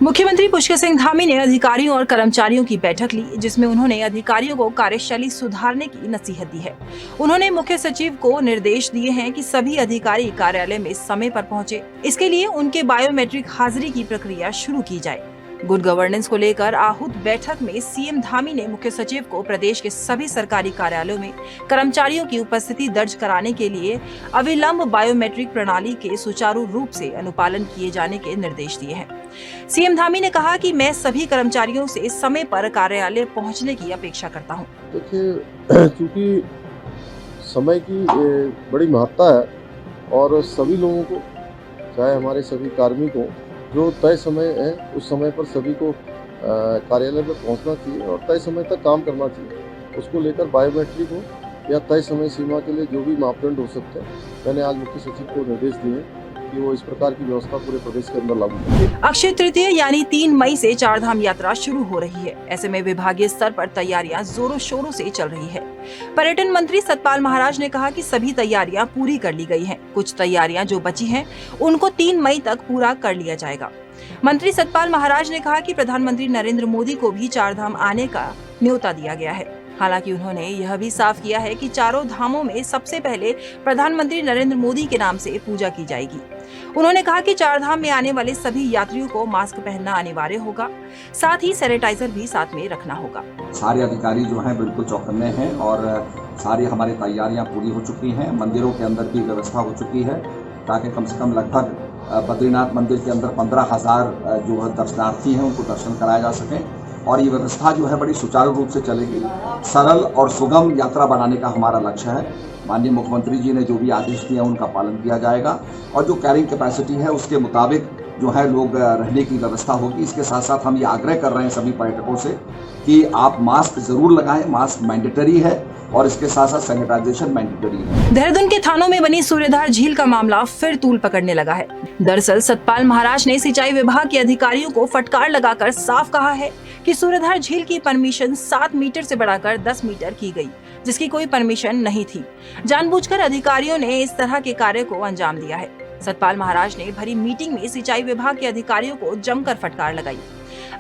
मुख्यमंत्री पुष्कर सिंह धामी ने अधिकारियों और कर्मचारियों की बैठक ली, जिसमें उन्होंने अधिकारियों को कार्यशैली सुधारने की नसीहत दी है। उन्होंने मुख्य सचिव को निर्देश दिए हैं कि सभी अधिकारी कार्यालय में समय पर पहुंचे। इसके लिए उनके बायोमेट्रिक हाजिरी की प्रक्रिया शुरू की जाए। गुड गवर्नेंस को लेकर आहूत बैठक में सीएम धामी ने मुख्य सचिव को प्रदेश के सभी सरकारी कार्यालयों में कर्मचारियों की उपस्थिति दर्ज कराने के लिए अविलंब बायोमेट्रिक प्रणाली के सुचारू रूप से अनुपालन किए जाने के निर्देश दिए हैं। सीएम धामी ने कहा कि मैं सभी कर्मचारियों से समय पर कार्यालय पहुंचने की अपेक्षा करता हूं। देखिए, चूंकि समय की बड़ी महत्ता है और सभी लोगों को, चाहे हमारे सभी कार्मिकों, जो तय समय है उस समय पर सभी को कार्यालय में पहुंचना चाहिए और तय समय तक काम करना चाहिए। उसको लेकर बायोमेट्रिक हो या तय समय सीमा के लिए जो भी मापदंड हो सकते हैं, मैंने आज मुख्य सचिव को निर्देश दिए कि वो इस प्रकार की व्यवस्था पूरे प्रदेश के अंदर लागू करें। अक्षय तृतीया यानी 3 मई से चारधाम यात्रा शुरू हो रही है। ऐसे में विभागीय स्तर पर तैयारियां जोरों शोरों से चल रही है। पर्यटन मंत्री सतपाल महाराज ने कहा कि सभी तैयारियां पूरी कर ली गई हैं। कुछ तैयारियां जो बची हैं, उनको 3 मई तक पूरा कर लिया जाएगा। मंत्री सतपाल महाराज ने कहा कि प्रधानमंत्री नरेंद्र मोदी को भी चारधाम आने का न्योता दिया गया है। हालांकि उन्होंने यह भी साफ किया है कि चारों धामों में सबसे पहले प्रधानमंत्री नरेंद्र मोदी के नाम से पूजा की जाएगी। उन्होंने कहा कि चारधाम में आने वाले सभी यात्रियों को मास्क पहनना अनिवार्य होगा, साथ ही सैनिटाइजर भी साथ में रखना होगा। सारे अधिकारी जो हैं बिल्कुल चौकन्ने हैं और सारी हमारी तैयारियां पूरी हो चुकी हैं। मंदिरों के अंदर भी व्यवस्था हो चुकी है ताकि कम से कम लगभग बद्रीनाथ मंदिर के अंदर 15,000 जो है दर्शनार्थी हैं उनको दर्शन कराया जा सके और ये व्यवस्था जो है बड़ी सुचारू रूप से चलेगी। सरल और सुगम यात्रा बनाने का हमारा लक्ष्य है। माननीय मुख्यमंत्री जी ने जो भी आदेश दिए हैं उनका पालन किया जाएगा और जो कैरिंग कैपेसिटी है उसके मुताबिक जो है लोग रहने की व्यवस्था होगी। इसके साथ साथ हम ये आग्रह कर रहे हैं सभी पर्यटकों से कि आप मास्क जरूर लगाएं, मास्क मैंडेटरी है और इसके साथ साथ सैनिटाइजेशन मैंडेटरी है। देहरादून के थानों में बनी सूर्यधार झील का मामला फिर तूल पकड़ने लगा है। दरअसल सतपाल महाराज ने सिंचाई विभाग के अधिकारियों को फटकार लगाकर साफ कहा है कि सूर्यधार झील की परमिशन 7 मीटर से बढ़ाकर 10 मीटर की गई, जिसकी कोई परमिशन नहीं थी। जानबूझकर अधिकारियों ने इस तरह के कार्य को अंजाम दिया है। सतपाल महाराज ने भरी मीटिंग में सिंचाई विभाग के अधिकारियों को जमकर फटकार लगाई।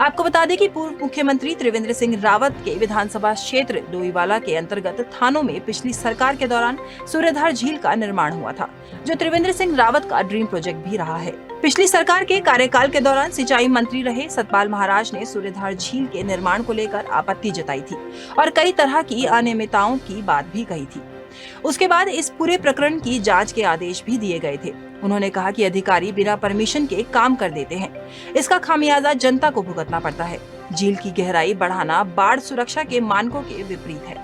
आपको बता दें कि पूर्व मुख्यमंत्री त्रिवेंद्र सिंह रावत के विधानसभा क्षेत्र डोईवाला के अंतर्गत थानों में पिछली सरकार के दौरान सूर्यधार झील का निर्माण हुआ था, जो त्रिवेंद्र सिंह रावत का ड्रीम प्रोजेक्ट भी रहा है। पिछली सरकार के कार्यकाल के दौरान सिंचाई मंत्री रहे सतपाल महाराज ने सूर्यधार झील के निर्माण को लेकर आपत्ति जताई थी और कई तरह की अनियमितताओं की बात भी कही थी। उसके बाद इस पूरे प्रकरण की जांच के आदेश भी दिए गए थे। उन्होंने कहा कि अधिकारी बिना परमिशन के काम कर देते हैं। इसका खामियाजा जनता को भुगतना पड़ता है। झील की गहराई बढ़ाना बाढ़ सुरक्षा के मानकों के विपरीत है।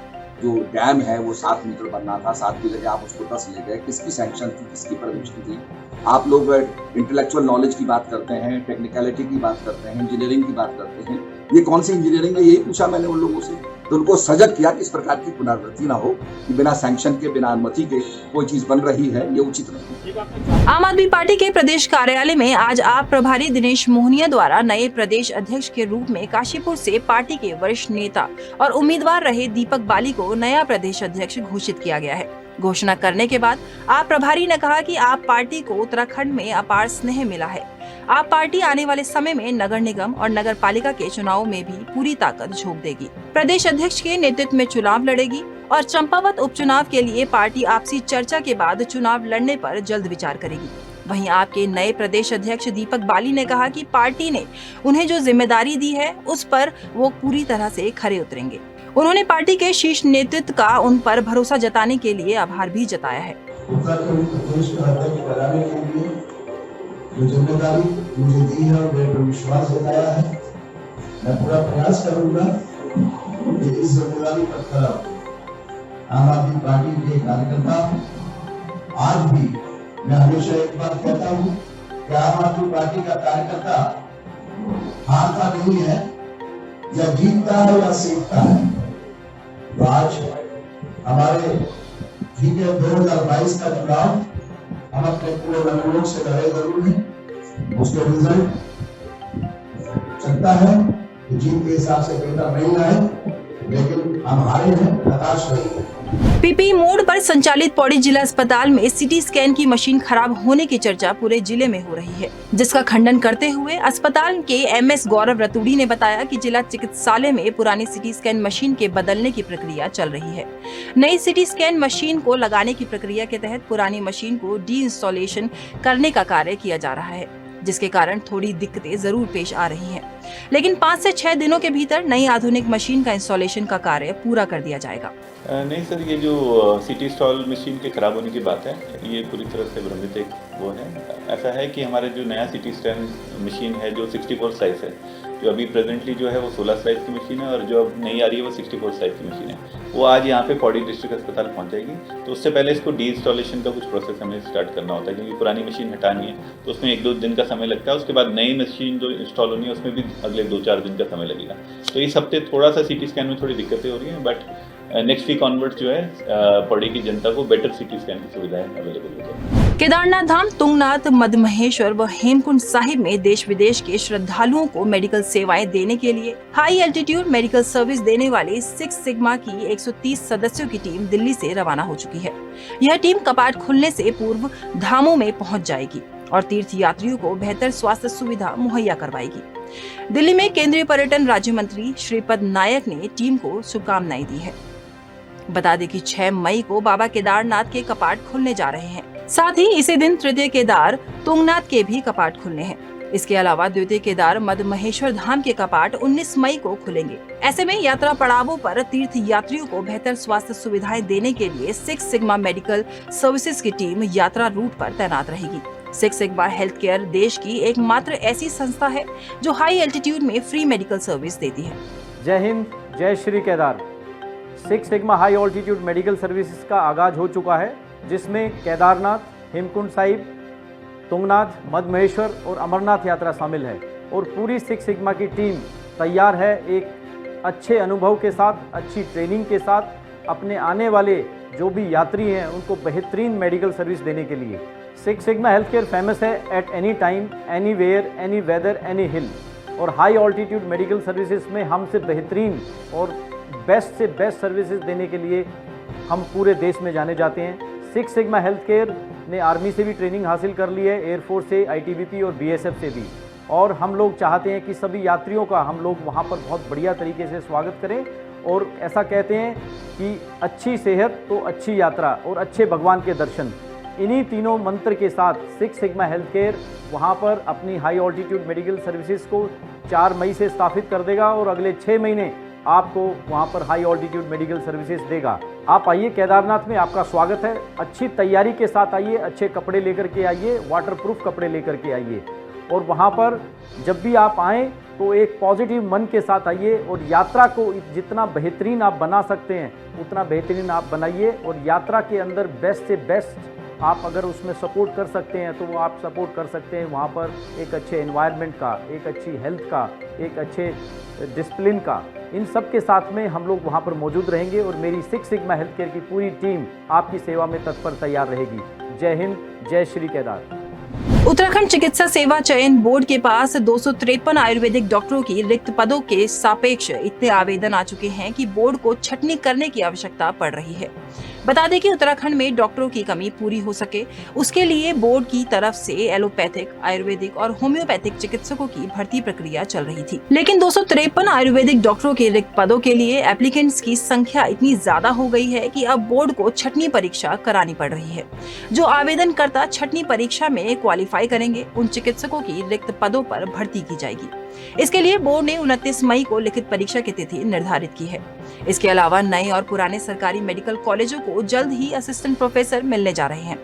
जो डैम है वो 7 मीटर बनना था, 7 की जगह आप उसको 10 ले गए। किसकी सैंक्शन थी, किसकी परमिशन थी? आप लोग इंटेलेक्चुअल नॉलेज की बात करते हैं, टेक्निकलिटी की बात करते हैं, इंजीनियरिंग की बात करते हैं। ये कौन सी इंजीनियरिंग है, यही पूछा मैंने उन लोगों से। तो उनको सजग किया कि इस प्रकार की पुनरावृत्ति ना हो कि बिना सैंक्शन के, बिना अनुमति के कोई चीज बन रही है, ये उचित नहीं। आम आदमी पार्टी के प्रदेश कार्यालय में आज आप प्रभारी दिनेश मोहनिया द्वारा नए प्रदेश अध्यक्ष के रूप में काशीपुर से पार्टी के वरिष्ठ नेता और उम्मीदवार रहे दीपक बाली को नया प्रदेश अध्यक्ष घोषित किया गया है। घोषणा करने के बाद आप प्रभारी ने कहा कि आप पार्टी को उत्तराखंड में अपार स्नेह मिला है। आप पार्टी आने वाले समय में नगर निगम और नगर पालिका के चुनाव में भी पूरी ताकत झोंक देगी। प्रदेश अध्यक्ष के नेतृत्व में चुनाव लड़ेगी और चंपावत उपचुनाव के लिए पार्टी आपसी चर्चा के बाद चुनाव लड़ने पर जल्द विचार करेगी। वहीं आपके नए प्रदेश अध्यक्ष दीपक बाली ने कहा कि पार्टी ने उन्हें जो जिम्मेदारी दी है उस पर वो पूरी तरह से खरे उतरेंगे। उन्होंने पार्टी के शीर्ष नेतृत्व का उन पर भरोसा जताने के लिए आभार भी जताया है। जो जिम्मेदारी मुझे दी है और मेरे पर विश्वास जताया है, मैं पूरा प्रयास करूंगा कि इस जिम्मेदारी पर खरा उतरूं। आम आदमी पार्टी के कार्यकर्ता आज भी मैं हमेशा एक बात कहता हूं कि आम आदमी पार्टी का कार्यकर्ता हारता नहीं है, या जीतता है या सीखता है। तो आज हमारे 2022 का चुनाव हम अपने पूरे मनोयोग से लड़े जरूर हैं। उसके रिजल्ट सकता है कि जीत के हिसाब से बेहतर नहीं आए, लेकिन हम हारे हैं, हताश नहीं है। पीपीई मोड पर संचालित पौड़ी जिला अस्पताल में सीटी स्कैन की मशीन खराब होने की चर्चा पूरे जिले में हो रही है, जिसका खंडन करते हुए अस्पताल के एमएस गौरव रतूड़ी ने बताया कि जिला चिकित्सालय में पुरानी सीटी स्कैन मशीन के बदलने की प्रक्रिया चल रही है। नई सीटी स्कैन मशीन को लगाने की प्रक्रिया के तहत पुरानी मशीन को डी इंस्टॉलेशन करने का कार्य किया जा रहा है, जिसके कारण थोड़ी दिक्कतें जरूर पेश आ रही हैं, लेकिन 5 से 6 दिनों के भीतर नई आधुनिक मशीन का इंस्टॉलेशन का कार्य पूरा कर दिया जाएगा। नहीं सर, ये जो सीटी स्टॉल मशीन के ख़राब होने की बात है, ये पूरी तरह से भ्रमित एक वो है। ऐसा है कि हमारे जो नया सीटी स्कैन मशीन है जो 64 स्लाइस है, जो अभी प्रेजेंटली जो है वो 16 स्लाइस की मशीन है, और जो अब नई आ रही है वो 64 स्लाइस की मशीन है। वो आज यहाँ पे पौड़ी डिस्ट्रिक्ट अस्पताल पहुँच जाएगी। तो उससे पहले इसको डी इंस्टॉलेशन का कुछ प्रोसेस हमें स्टार्ट करना होता है, क्योंकि पुरानी मशीन हटानी है तो उसमें 1-2 दिन का समय लगता है। उसके बाद नई मशीन जो इंस्टॉल होनी है उसमें भी अगले 2-4 दिन का समय लगेगा। तो इस हफ्ते थोड़ा सा सीटी स्कैन में थोड़ी दिक्कतें हो रही हैं, बट नेक्स्ट वीक ऑनवर्ड जो है पौड़ी की जनता को बेटर सीटी स्कैन की सुविधाएं अवेलेबल हो जाएगी। केदारनाथ धाम, तुंगनाथ, मदमहेश्वर व हेमकुंड साहिब में देश विदेश के श्रद्धालुओं को मेडिकल सेवाएं देने के लिए हाई एल्टीट्यूड मेडिकल सर्विस देने वाली 6 सिग्मा की 130 सदस्यों की टीम दिल्ली से रवाना हो चुकी है। यह टीम कपाट खुलने से पूर्व धामों में पहुंच जाएगी और तीर्थ यात्रियों को बेहतर स्वास्थ्य सुविधा मुहैया करवाएगी। दिल्ली में केंद्रीय पर्यटन राज्य मंत्री श्रीपद नायक ने टीम को शुभकामनाएं दी है। बता दें कि 6 मई को बाबा केदारनाथ के कपाट खुलने जा रहे हैं। साथ ही इसी दिन तृतीय केदार तुंगनाथ के भी कपाट खुलने हैं। इसके अलावा द्वितीय केदार मदमहेश्वर धाम के कपाट 19 मई को खुलेंगे। ऐसे में यात्रा पड़ावों पर तीर्थ यात्रियों को बेहतर स्वास्थ्य सुविधाएं देने के लिए 6 सिग्मा मेडिकल सर्विसेज की टीम यात्रा रूट पर तैनात रहेगी। 6 सिग्मा हेल्थ केयर देश की एकमात्र ऐसी संस्था है जो हाई एल्टीट्यूड में फ्री मेडिकल सर्विस देती है। जय हिंद, जय Shri Kedar. 6 sigma high altitude medical services का आगाज हो चुका है, जिसमें केदारनाथ, हेमकुंड साहिब, तुंगनाथ, मदमहेश्वर और अमरनाथ यात्रा शामिल है। और पूरी 6 सिग्मा की टीम तैयार है एक अच्छे अनुभव के साथ, अच्छी ट्रेनिंग के साथ अपने आने वाले जो भी यात्री हैं उनको बेहतरीन मेडिकल सर्विस देने के लिए। 6 सिग्मा हेल्थ केयर फेमस है at any time, anywhere, any weather, any hill. और हाई ऑल्टीट्यूड मेडिकल सर्विसेज में हमसे बेहतरीन और बेस्ट से बेस्ट सर्विसेज देने के लिए हम पूरे देश में जाने जाते हैं। 6 सिग्मा हेल्थ केयर ने आर्मी से भी ट्रेनिंग हासिल कर ली है, एयरफोर्स से, आईटीबीपी और बीएसएफ से भी। और हम लोग चाहते हैं कि सभी यात्रियों का हम लोग वहाँ पर बहुत बढ़िया तरीके से स्वागत करें। और ऐसा कहते हैं कि अच्छी सेहत तो अच्छी यात्रा और अच्छे भगवान के दर्शन। इन्हीं तीनों मंत्र के साथ 6 सिग्मा हेल्थ केयर वहाँ पर अपनी हाई ऑल्टीट्यूड मेडिकल सर्विसेज को 4 मई से स्थापित कर देगा और अगले 6 महीने आपको वहाँ पर हाई ऑल्टीट्यूड मेडिकल सर्विसेज देगा। आप आइए, केदारनाथ में आपका स्वागत है। अच्छी तैयारी के साथ आइए, अच्छे कपड़े लेकर के आइए, वाटरप्रूफ कपड़े लेकर के आइए। और वहाँ पर जब भी आप आएँ तो एक पॉजिटिव मन के साथ आइए और यात्रा को जितना बेहतरीन आप बना सकते हैं उतना बेहतरीन आप बनाइए। और यात्रा के अंदर बेस्ट से बेस्ट आप अगर उसमें सपोर्ट कर सकते हैं तो वो आप सपोर्ट कर सकते हैं। वहाँ पर एक अच्छे एनवायरनमेंट का, एक अच्छी हेल्थ का, एक अच्छे डिसिप्लिन का, इन सब के साथ में हम लोग वहाँ पर मौजूद रहेंगे। और मेरी 6 सिग्मा हेल्थ केयर की पूरी टीम आपकी सेवा में तत्पर तैयार रहेगी। जय हिंद, जय श्री केदार। उत्तराखंड चिकित्सा सेवा चयन बोर्ड के पास 253 आयुर्वेदिक डॉक्टरों की रिक्त पदों के सापेक्ष इतने आवेदन आ चुके हैं कि बोर्ड को छटनी करने की आवश्यकता पड़ रही है। बता दें कि उत्तराखंड में डॉक्टरों की कमी पूरी हो सके, उसके लिए बोर्ड की तरफ से एलोपैथिक, आयुर्वेदिक और होम्योपैथिक चिकित्सकों की भर्ती प्रक्रिया चल रही थी। लेकिन 253 आयुर्वेदिक डॉक्टरों के रिक्त पदों के लिए एप्लीकेंट्स की संख्या इतनी ज्यादा हो गई है कि अब बोर्ड को छटनी परीक्षा करानी पड़ रही है। जो आवेदनकर्ता छटनी परीक्षा में क्वालिफाई करेंगे, उन चिकित्सकों की रिक्त पदों पर भर्ती की जाएगी। इसके लिए बोर्ड ने 29 मई को लिखित परीक्षा की तिथि निर्धारित की है। इसके अलावा नए और पुराने सरकारी मेडिकल कॉलेजों को जल्द ही असिस्टेंट प्रोफेसर मिलने जा रहे हैं।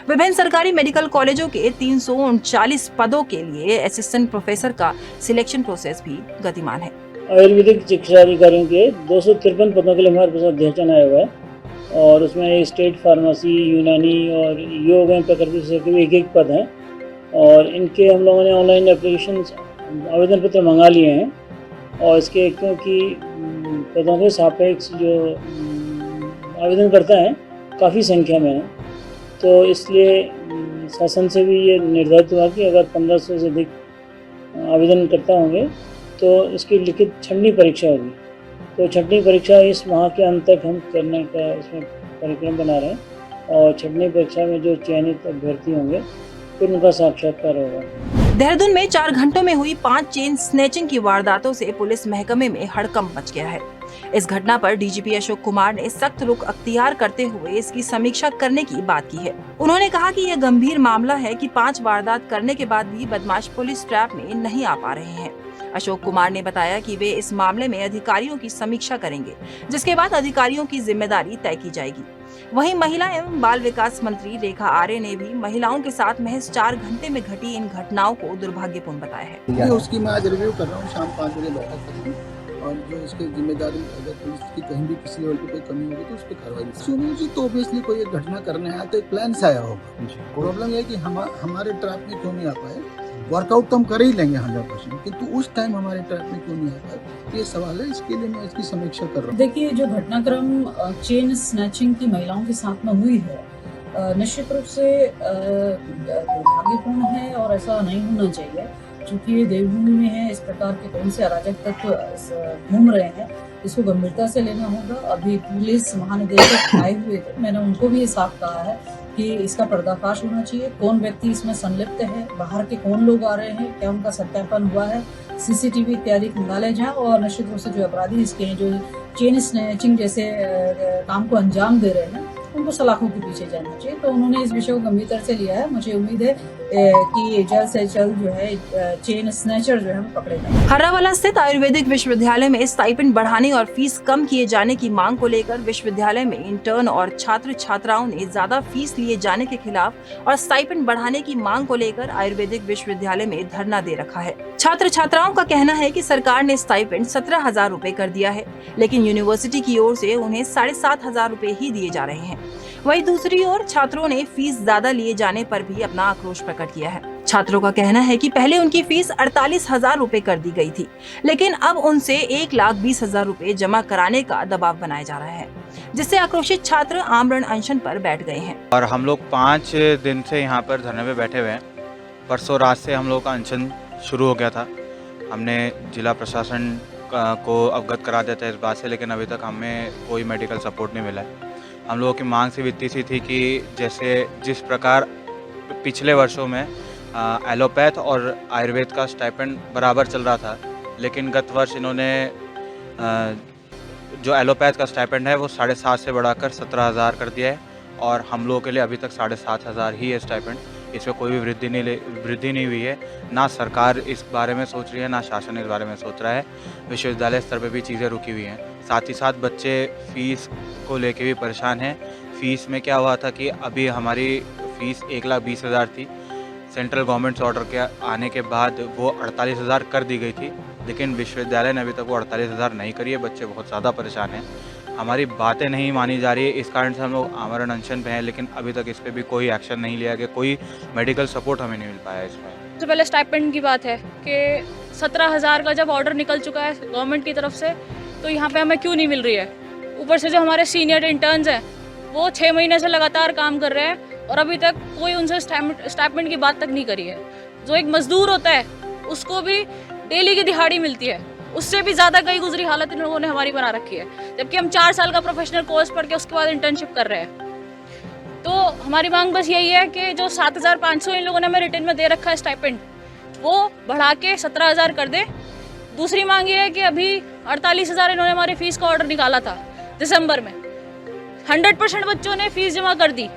विभिन्न सरकारी मेडिकल कॉलेजों के 339 पदों के लिए असिस्टेंट प्रोफेसर का सिलेक्शन प्रोसेस भी गतिमान है। आयुर्वेदिक चिकित्सा अधिकारियों के 253 पदों के लिए हमारे पास अध्ययन आया हुआ है और उसमें स्टेट फार्मेसी, यूनानी और योग एवं प्रकृति से एक पद हैं। और इनके हम लोगों ने ऑनलाइन एप्लीकेशन आवेदन पत्र मंगा लिए हैं और इसके क्योंकि पदों के सापेक्ष जो आवेदन करता है काफ़ी संख्या में है, तो इसलिए शासन से भी ये निर्धारित हुआ कि अगर 1500 से अधिक आवेदन करता होंगे तो इसकी लिखित छटनी परीक्षा होगी तो छठवीं परीक्षा इस माह के अंत तक हम करने का इसमें कार्यक्रम बना रहे हैं और छठवीं परीक्षा में जो चयनित अभ्यर्थी होंगे फिर उनका साक्षात्कार होगा। देहरादून में 4 घंटों में हुई 5 चेन स्नैचिंग की वारदातों से पुलिस महकमे में हड़कंप मच गया है। इस घटना पर डीजीपी अशोक कुमार ने सख्त रुख अख्तियार करते हुए इसकी समीक्षा करने की बात की है। उन्होंने कहा कि यह गंभीर मामला है कि 5 वारदात करने के बाद भी बदमाश पुलिस ट्रैप में नहीं आ पा रहे हैं। अशोक कुमार ने बताया कि वे इस मामले में अधिकारियों की समीक्षा करेंगे, जिसके बाद अधिकारियों की जिम्मेदारी तय की जाएगी। वहीं महिला एवं बाल विकास मंत्री रेखा आर्य ने भी महिलाओं के साथ महज 4 घंटे में घटी इन घटनाओं को दुर्भाग्यपूर्ण बताया है। उसकी मैं आज रिव्यू कर रहा हूँ, शाम 5 बजे बैठक करूँगी और जो इसकी जिम्मेदारी अगर पुलिस की कहीं भी किसी लेवल पे कोई कमी होगी तो उस पर कार्रवाई। सुनील जी तो ऑब्वियसली कोई एक घटना करने आया तो एक प्लान से आया होगा। प्रॉब्लम ये है कि हमारे ट्रैप में क्यों नहीं आ पाए। वर्कआउट तो हम कर ही लेंगे 100%, किंतु उस टाइम हमारे ट्रैप में क्यों नहीं आ पाए, ये सवाल है। इसके लिए मैं इसकी समीक्षा कर रहा हूँ। देखिए, जो घटनाक्रम चेन स्नैचिंग की महिलाओं के साथ में हुई है, निश्चित रूप से दुर्भाग्यपूर्ण है और ऐसा नहीं होना चाहिए। चूंकि ये देवभूमि में है, इस प्रकार के कौन से अराजक तत्व घूम रहे हैं, इसको गंभीरता से लेना होगा। अभी पुलिस महानिदेशक आए हुए थे, मैंने उनको भी ये साफ कहा है कि इसका पर्दाफाश होना चाहिए। कौन व्यक्ति इसमें संलिप्त है, बाहर के कौन लोग आ रहे हैं, क्या उनका सत्यापन हुआ है, सीसीटीवी इत्यादि निकाले जाए और निश्चित रूप से जो अपराधी इसके हैं, जो चेन स्नैचिंग जैसे काम को अंजाम दे रहे हैं, उनको सलाखों के पीछे जाना चाहिए। तो उन्होंने इस विषय को गंभीरता से लिया है। मुझे उम्मीद है कि जल्द से जल्द जो है चेन स्नैचर जो है पकड़े जाएंगे। हर्रावाला स्थित आयुर्वेदिक विश्वविद्यालय में स्टाइपेंड बढ़ाने और फीस कम किए जाने की मांग को लेकर विश्वविद्यालय में इंटर्न और छात्र छात्राओं ने ज्यादा फीस लिए जाने के खिलाफ और स्टाइपेंड बढ़ाने की मांग को लेकर आयुर्वेदिक विश्वविद्यालय में धरना दे रखा है। छात्र छात्राओं का कहना है कि सरकार ने स्टाइपेंड 17,000 रूपए कर दिया है, लेकिन यूनिवर्सिटी की ओर से उन्हें 7,500 रूपए ही दिए जा रहे हैं। वहीं दूसरी ओर छात्रों ने फीस ज्यादा लिए जाने पर भी अपना आक्रोश प्रकट किया है। छात्रों का कहना है कि पहले उनकी फीस 48,000 रूपए कर दी गई थी, लेकिन अब उनसे 1,20,000 रूपए जमा कराने का दबाव बनाया जा रहा है, जिससे आक्रोशित छात्र आमरण अनशन पर बैठ गए हैं। और हम लोग 5 दिन से यहाँ पर धरने पे बैठे हुए हैं। परसों रात से हम लोग का अनशन शुरू हो गया था। हमने जिला प्रशासन को अवगत करा दिया था इस बात से, लेकिन अभी तक हमें कोई मेडिकल सपोर्ट नहीं मिला है। हम लोगों की मांग सिर्फ इतनी सी थी कि जैसे जिस प्रकार पिछले वर्षों में एलोपैथ और आयुर्वेद का स्टाइपेंड बराबर चल रहा था, लेकिन गत वर्ष इन्होंने जो एलोपैथ का स्टाइपेंड है वो 7,500 से बढ़ाकर 17,000 कर दिया है और हम लोगों के लिए अभी तक 7,500 ही है स्टाइपेंड। इसमें कोई भी वृद्धि नहीं हुई है। ना सरकार इस बारे में सोच रही है, ना शासन इस बारे में सोच रहा है। विश्वविद्यालय स्तर पे भी चीज़ें रुकी हुई हैं। साथ ही साथ बच्चे फीस को लेके भी परेशान हैं। फ़ीस में क्या हुआ था कि अभी हमारी फ़ीस 1,20,000 थी। सेंट्रल गवर्नमेंट से ऑर्डर के आने के बाद वो 48,000 कर दी गई थी, लेकिन विश्वविद्यालय ने अभी तक वो 48,000 नहीं करी है। बच्चे बहुत ज़्यादा परेशान हैं। हमारी बातें नहीं मानी जा रही है, इस कारण से हम लोग आमरण अनशन पे हैं, लेकिन अभी तक इस पर भी कोई एक्शन नहीं लिया गया। कोई मेडिकल सपोर्ट हमें नहीं मिल पाया इसमें। सबसे पहले स्टाइपेंड की बात है कि 17,000 का जब ऑर्डर निकल चुका है गवर्नमेंट की तरफ से, तो यहाँ पे हमें क्यों नहीं मिल रही है। ऊपर से जो हमारे सीनियर इंटर्न्स हैं वो 6 महीने से लगातार काम कर रहे हैं और अभी तक कोई उनसे स्टाइपेंड की बात तक नहीं करी है। जो एक मजदूर होता है उसको भी डेली की दिहाड़ी मिलती है, उससे भी ज़्यादा कई गुजरी हालत इन लोगों ने हमारी बना रखी है, जबकि हम 4 साल का प्रोफेशनल कोर्स पढ़ के उसके बाद इंटर्नशिप कर रहे हैं। तो हमारी मांग बस यही है कि जो 7,500 इन लोगों ने हमें रिटर्न में दे रखा है स्टाइपेंड, वो बढ़ा के 17,000 कर दे। दूसरी मांग ये है कि अभी 48,000 इन्होंने हमारी फ़ीस का ऑर्डर निकाला था दिसंबर में। 100% बच्चों ने फ़ीस जमा कर दी।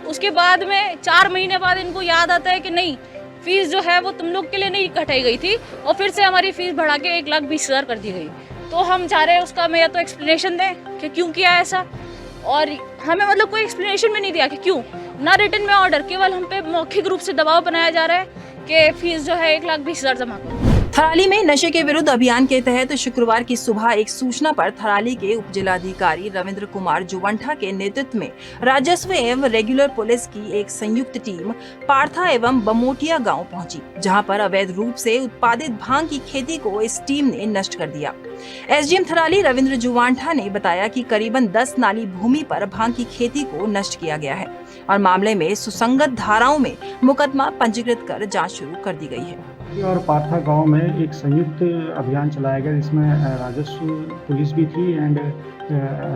उसके बाद में 4 महीने बाद इनको याद आता है कि नहीं, फ़ीस जो है वो तुम लोग के लिए नहीं घटाई गई थी और फिर से हमारी फ़ीस बढ़ा के 1,20,000 कर दी गई। तो हम चाह रहे हैं उसका मैं या तो एक्सप्लेनेशन दें कि क्यों किया ऐसा, और हमें मतलब कोई एक्सप्लेनेशन भी नहीं दिया कि क्यों। ना रिटर्न में ऑर्डर, केवल हम पे मौखिक रूप से दबाव बनाया जा रहा है कि फ़ीस जो है 1,20,000 जमा करो। थराली में नशे के विरुद्ध अभियान के तहत शुक्रवार की सुबह एक सूचना पर थराली के उप जिलाधिकारी रविंद्र कुमार जुवंठा के नेतृत्व में राजस्व एवं रेगुलर पुलिस की एक संयुक्त टीम पार्था एवं बमोटिया गांव पहुंची, जहां पर अवैध रूप से उत्पादित भांग की खेती को इस टीम ने नष्ट कर दिया। एसडीएम थराली रविंद्र जुवंठा ने बताया कि करीबन 10 नाली भूमि पर भांग की खेती को नष्ट किया गया है और मामले में सुसंगत धाराओं में मुकदमा पंजीकृत कर जाँच शुरू कर दी गई है। और पारथा गांव में एक संयुक्त अभियान चलाया गया जिसमें राजस्व पुलिस भी थी एंड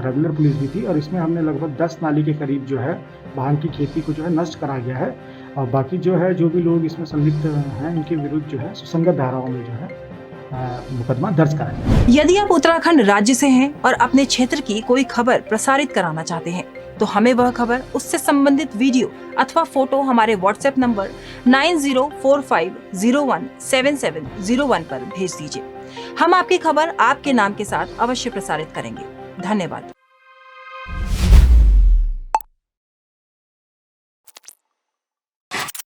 रेगुलर पुलिस भी थी, और इसमें हमने लगभग 10 नाली के करीब जो है भांग की खेती को जो है नष्ट करा गया है। और बाकी जो है जो भी लोग इसमें संलिप्त हैं उनके विरुद्ध जो है सुसंगत धाराओं में जो है मुकदमा दर्ज कराया। यदि आप उत्तराखंड राज्य से हैं और अपने क्षेत्र की कोई खबर प्रसारित कराना चाहते हैं तो हमें वह खबर, उससे संबंधित वीडियो अथवा फोटो हमारे व्हाट्सएप नंबर 9045017701 पर भेज दीजिए। हम आपकी खबर आपके नाम के साथ अवश्य प्रसारित करेंगे। धन्यवाद।